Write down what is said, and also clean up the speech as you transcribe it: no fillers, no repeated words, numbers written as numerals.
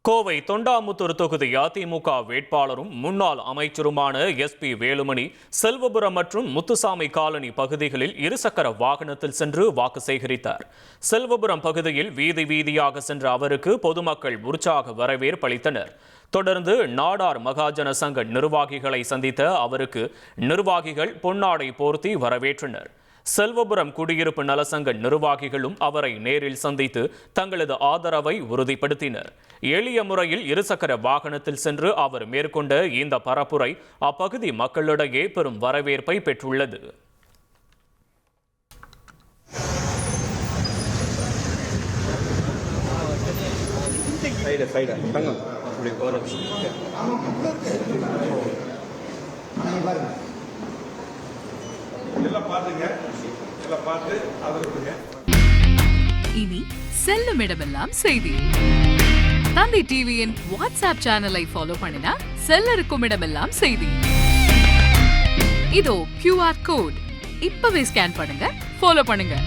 கோவை தொண்டாமுத்தூர் தொகுதி அதிமுக வேட்பாளரும் முன்னாள் அமைச்சருமான எஸ்பி வேலுமணி செல்வபுரம் மற்றும் முத்துசாமி காலனி பகுதிகளில் இருசக்கர வாகனத்தில் சென்று வாக்கு சேகரித்தார். செல்வபுரம் பகுதியில் வீதி வீதியாக சென்ற அவருக்கு பொதுமக்கள் உற்சாக வரவேற்பளித்தனர். தொடர்ந்து நாடார் மகாஜன சங்க நிர்வாகிகளை சந்தித்த அவருக்கு நிர்வாகிகள் பொன்னாடை போர்த்தி வரவேற்றனர். செல்வபுரம் குடியிருப்பு நலசங்க நிர்வாகிகளும் அவரை நேரில் சந்தித்து தங்களது ஆதரவை உறுதிப்படுத்தினர். எளிய முறையில் இருசக்கர வாகனத்தில் சென்று அவர் மேற்கொண்ட இந்த பரப்புரை அப்பகுதி மக்களிடையே பெரும் வரவேற்பை பெற்றுள்ளது. இனி செல்லும் இடமெல்லாம் செய்தி. தந்தி டிவியின் வாட்ஸ்அப் சேனலை ஃபாலோ பண்ணினா செல்ல இருக்கும் இடமெல்லாம் செய்தி. இதோ QR கோட் இப்பவே ஸ்கேன் பண்ணுங்க, ஃபாலோ பண்ணுங்க.